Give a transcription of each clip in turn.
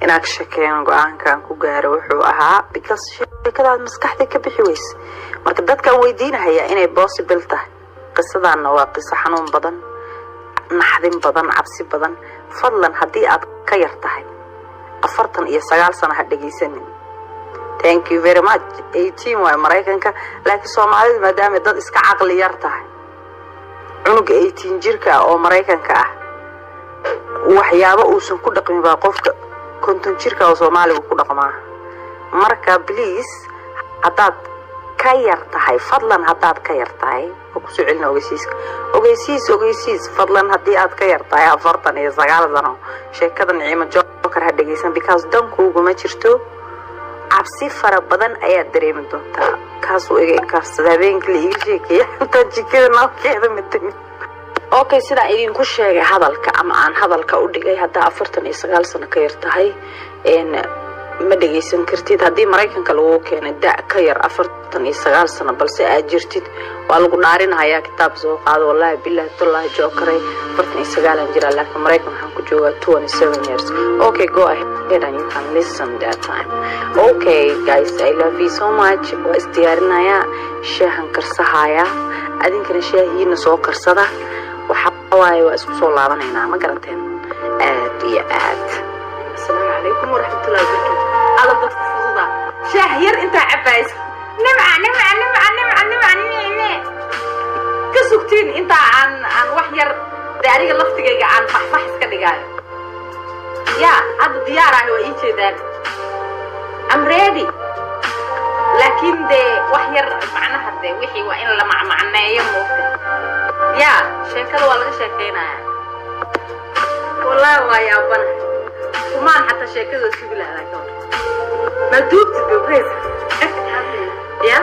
inaad sheekeen go'aankan ku gaaro wuxuu ahaa because sheekadaad maskaxda ka bixi weys marka dadkan weydiinaya inay possible tahay qisadaana waa qiso xanuun badan naxdin badan cabsi badan fadlan haddii aad ka yar tahay 49 sano ha dhageysanin thank you very much 18 waa Mareykanka laakiin Soomaalidu maadaama dad iska caqli yar tahay cunuga 18 jirka oo Mareykanka ah waxyaabo uusan ku dhaqmin baa qofka konton jirka oo Soomaaliga ku dhaqmaa marka please hadaad ka yar tahay fadlan hadaad ka yar tahay ku soo celina ogeysiis fadlan hadii aad ka yar tahay 49 sano sheekada Niciimo Joker ha dhageysan because dankuugu ma jirto cabsi fara badan ayaa dareemi doontaa kaas oo iga karsada habeenkii la iga sheekay inta jikada nafkeeda midna okay sida idinku sheegay hadalka ama aan hadalka u dhigay hadda 49 sano ka yar tahay ma dhageysan kartid hadii Mareykanka lagu keenay da ka yar 49 sano balse aad jirtid waa lagu dhaarinayaa kitaab soo qaado wallahi billahi tallahi Joker 49 jira laakiin Mareykan waxaan ku joogaa 27 years okay go ahead and you can listen that time okay guys I love you so much waa isdiyaarinaya shaahan karsahaya adinkana shaahiina soo karsada waxa waaye waa isku soo laabanayna ma garanteen aad iyo aad السلام عليكم ورحمة الله وبركاته على ضغط فضا شهير انت عباس نمع كسوكتين انت عن وحير داري لفتك عن فحفحس كدقاي يا هذا ديارة هو ايشي دان I'm ready لكن دي وحير معناها دي وحي وإن لما معنا يموت يا شاكل ولا شاكينا والله يا بنا وما حتى شيء كذا سجل على كون ما دوبت ببريز يا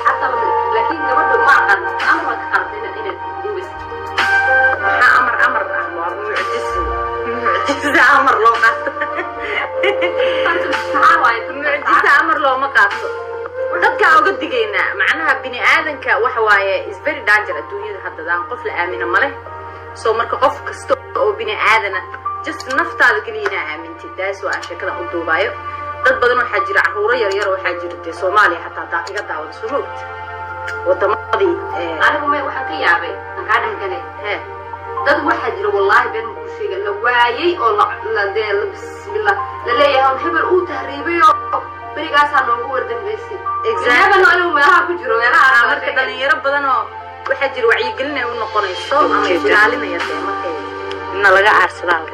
حتى لكن قبل ما قد أمرك قرطنا إلى دوبس أمر معجزة أمر لو قط معجزة أمر لو ما قط dadka uga digayna macnaha bini aadanka waxa waaye is very dangerous adduunyada hadda daan qof la aamina male soo marka qof kasto oo bini aadana just naftaada kaliya aaminti taas waa shakada u duubayo dad badan waxa jira caruur yar waxa jirtay Soomaaliya hatta daqiiqada daawada surugt wadamadii anigu ma waxaan ka yaabay ka dhankane dad waxa jira wallahi been ku sheegay la waayay oo la deel bismillah la leeyahay hebel uu tahriibayo barigaas aan ugu wardanbeysay exactly anigu meelaha ku jiro meelaha marka dhalinyaro badan oo waxa jira wacyi gelinay u noqonayso ama ilaalinaya markay نلقى أرسلان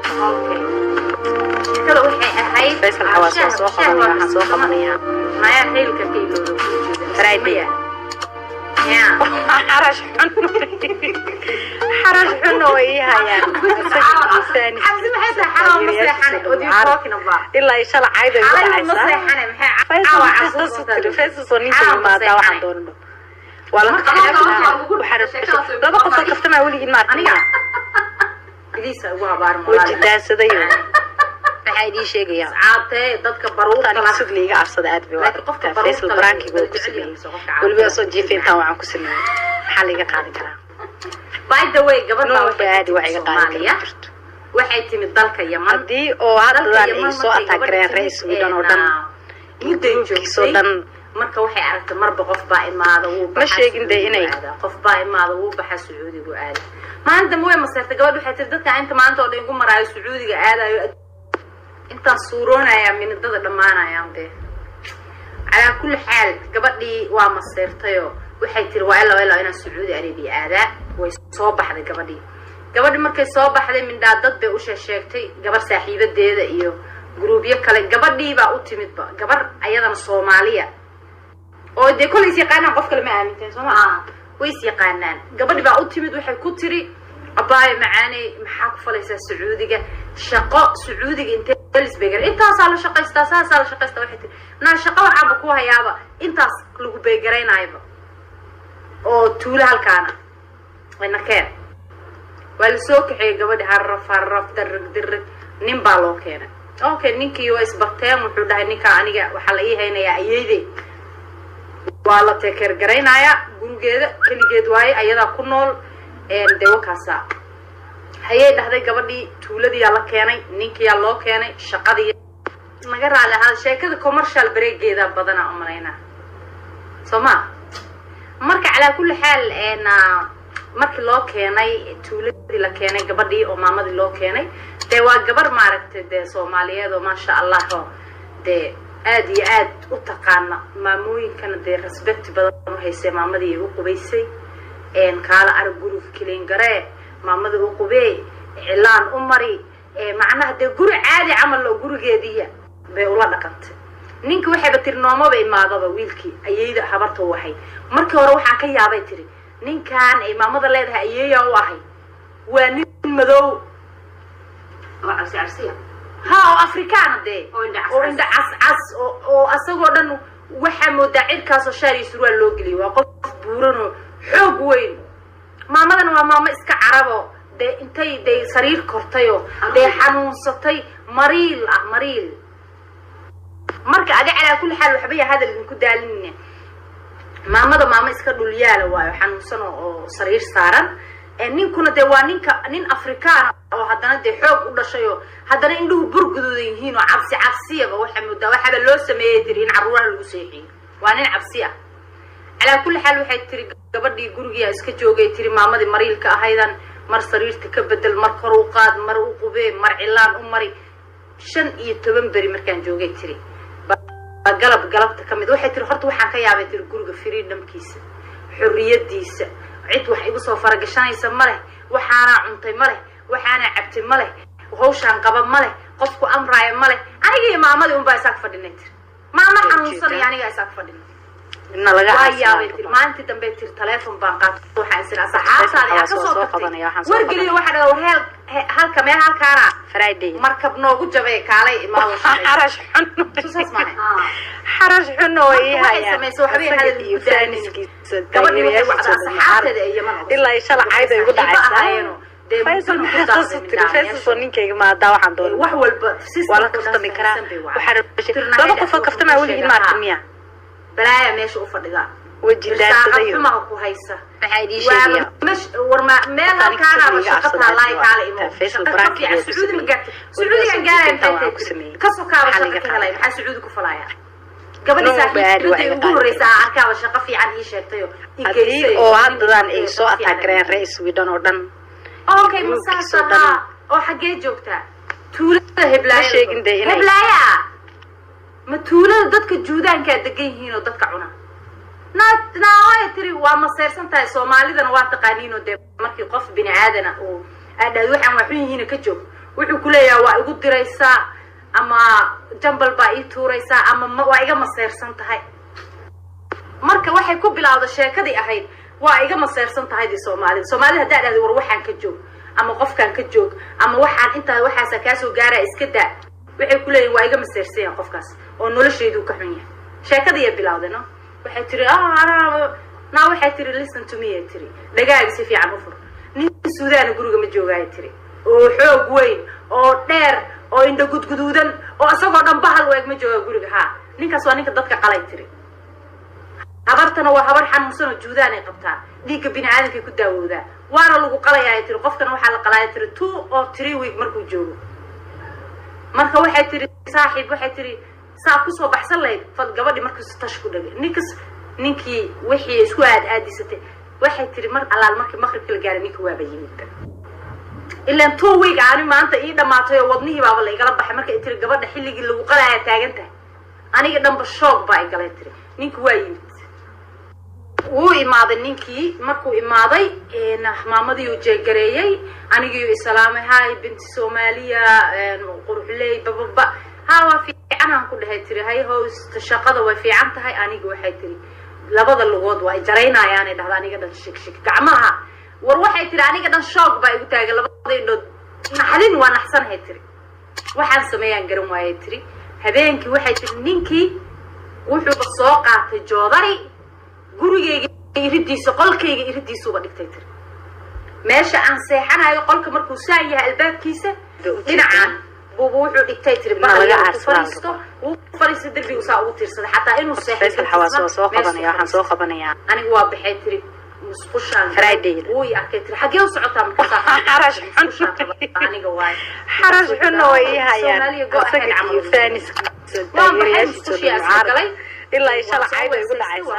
كذا وحي أهاي بس الحواس سوق منيها سوق منيها ما يحيل كتير رايدية يا حرش حنو إياها يا إنسان حبسي بحيث حرام مسيحنا ودي فوقنا بقى إلا يشال عايدة حرام مسيحنا فيس صنيع ما دوا عندهم ولا وحرش لا بقى كفت ما أقولي الماركة ليس هو بار مولى جداسدايو waxay idin sheegayaan caabtay dadka baruurta la sidliga afsadaad bi waa qofka Facebook branki oo ku sameeyay waliba soo jiifinta waxaan ku sameeyay waxa laga qaadi karaa by the way gabadha waxay qaadi waxay timid dalka Yaman hadii oo hadda ay soo atagreen rays widan oo dhan intii joogso dhan marka waxay aragtay marba qof baa imaado uu ma sheegin inay qof baa imaado uu baxa Sacuudiga aad maanta mooy masarta gabadhu waxay tir dadka inta maanta oo dhan ugu maraayo Sacuudiga aadayo inta suuroonaya min dad dhamaanayaan be ala kulli xaal gabadhii waa masartayo waxay tir waa ilaa ina Sacuudi Arabia aada way soo baxday gabadhii markay soo baxday min dad bay u sheegtay gabar saaxiibadeeda iyo gruubyo kale gabadhii baa u timid ba gabar ayadana Soomaaliya oo de kulliis yaqaan qof kale ma aaminteen Soomaa ويس يقانان قبل بقى أتمد وحي كتري أباي معاني محاك فليسة سعودية شقاء سعودية انت تلس بيجر انت صار شقاء استاسال شقاء استوحتي نا شقاء عبكوها يابا انت لو بيجرين عيبا أو تولا هالكانا وين كان والسوق حي قبل عرف درك نمبالو كنا أوكي نيكي يويس بقتام وحده نيكا عنيجا وحلاقيه هنا يا أيدي ولا تكر جرينايا جروجيد كليجيد واي أيدا كنول ديو كاسا hayay dhahday gabadhii tuuladii yaa la keenay ninkii yaa loo keenay shaqadii naga raali ahaa sheekada commercial breakeeda badana u malaynaa soma marka calaa kulli xaal markii loo keenay tuuladii la keenay gabadhii oo maamadii loo keenay dee waa gabar maaragtay dee Soomaaliyeed oo maasha Allah dee aad iyo aad u taqaana maamooyinkana dee respect badan u haysay maamadii u qubaysay kaala arag guriga kileen garee maamadii u qubay cilaan u mari macnaha dee guri caadi camal loo gurigeediya bay ula dhaqantay ninka waxay tirnoomaba imaadaba wiilkii ayayda habarta waxay markii hore waxaan ka yaabay tiri ninkan ay maamada leedahay ayaya u ahay waa nin madow oo arsiya ha oo afrikaan de oo inda cas oo asagoo dhan waxa moodaa cirkaas oo shaari surwaal loo geliyo waa qof buuran oo xoog weyn maamadana waa maamo iska carabo de intay de sariir kortayo de xanuunsatay mariil marka aga calaa kulli xaal waxba ya hadal ku daalinina maamada maamo iska dhulyaala waayo xanuunsan oo sariir saaran ninkuna de waa nin afrikaan oo haddana de xoog u dhashay oo haddana indhuhu burguduudan yihiin oo cabsiyaba waxa moodaa waxaba loo sameeyay tiri in caruuraha lagu seexiyo waa nin cabsi ah calaa kulli xaal waxay tiri gabadhii guriga iska joogay tiri maamadii mariilka ahaydan mar sariirta ka bedel mar kor u qaad mar u qubee mar cilaan u mari 15 bari markaan joogay tiri galabta kamid waxay tiri horta waxaan ka yaabay tiri guriga freedomkiisa xurriyadiisa cid wax igu soo faragashanaysa male waxaana cuntay male waxaana cabtay male hawshan qaba male qofku amraaya male aniga maamadii un baa isaga fadhinay tiri maama xanuunsan aniga isaga fadhinay inna laga yaabay tiri maalintii dambe tiri telefoon baan qaatay waxaan isla saxaabtaada ka soo qabanaya wargeliyo waxa dhaw halka meel halkaana Friday markab noogu jabay kaalay imaado xarash xun oo yahay sameeyso waxbay hadal iyo faaniskiisa gabadhii waxay wacdaa saxaabtada iyo man ilaa shala cayda ugu dhacaysa Faisal Faisal ninkeyga ma daa waxaan doonay wax walba wala kastami karaa waxa laba qof kaftama wali ma arkiya balaaya meesha u fadhiga wajidaasay xuma ku haysa waxay diishay مش ورما ميلا كان على شقتها الله يعلى إمام شقتها سعودي مقت سعودي كان قال أنت كسو كاب شقتها لا يبحث سعودي كفلايا قبل ساعة يقول رئيسة عكاب شقة في عن إيش تيو هذه أو هذا إيه سو أتاكرين رئيس ويدان أردن أوكي مسافة أو حاجة جوكتا تولى هبلايا ما تولى ضدك جودان كدقين هنا ضدك عنا ناوي تري وما سيرسن تاي Soomaalidana waa taqaaniino de markii qof bini aadana oo aad waxaan waxun yihiin ka joog wuxuu ku leeyahay waa igu diraysaa ama jambal baa ii tuuraysaa ama waa iga maseersan tahay marka waxay ku bilowday sheekadii ahayd waa iga maseersan tahay di Soomaalida hadaa dhahdo war waxaan ka joog ama qofkan ka joog ama waxaan inta waxaas ka soo gaaray iska daa waxay ku leeyahay waa iga maseersan qofkaas oo nolosheedu ka xun yahay sheekadii bilowday no waxay tiri أنا waxay tiri listen to me tiri dhagaag si fiican u fur nin Suudaan guriga ma joogay tiri oo xoog weyn oo dheer oo indha gudguduudan oo asagoo dhan bahal weeg ma jooga guriga ha ninkaas waa ninka dadka qalay tiri habartana waa habar xanuunsan oo Suudaan ay qabtaa dhiigga bini aadamka ku daawooda waana lagu qalayaa tiri qofkan waxa la qalay tiri 2 or 3 week markuu joogo marka waxay tiri saaxiib waxay tiri saa ku soo baxsan lahayd fad gabadhi markii tash ku dhagay ninkii wixii isku aadisatay waxay tiri mar alaal markii maqribka la gaaray ninkii waa bayimid ilaa 2 week aan maanta ii dhamaatay wadnihii baaba la igala baxay markii tiri gabadha xilligii lagu qalaya taagantahay aniga dhanba shock baa igalay tiri ninkii waa yimid wuu imaaday ninkii markuu imaaday maamadii uu jeegareeyay anigii islaamay hay binti Soomaaliya quruxley baba ها في أنا كل هاي تري هاي هو الشقة وفي عنتها أنا جو هاي تري لبض اللغات وإجرينا يعني ده أنا كده شك كعمها وروح هاي تري أنا كده شوق بقى بتاعي لبض إنه نحلين وأنا أحسن هاي تري واحد سمية نجرم هاي تري هذين كي واحد نينكي وحب الساق في الجواري جوري يردي سقال كي يردي سوبر دكتاتر ماشي عن ساحنا يقول كمركو سايا الباب كيسة لنعان بوحو دكتاتر بقى فريستو وفريست دربي وساو تيرسد حتى انه صحيح الحواس سو قبنيا waxaan soo qabanaya anigu waa baxay tiri musqushaan Friday way arkay xagee u socotaa markaa xarash aniga waay xarash xunna way hayaan Soomaaliya go ahead camal faanis waa maxay musqushiya asgalay ilaa shalay ay ugu dhacaysa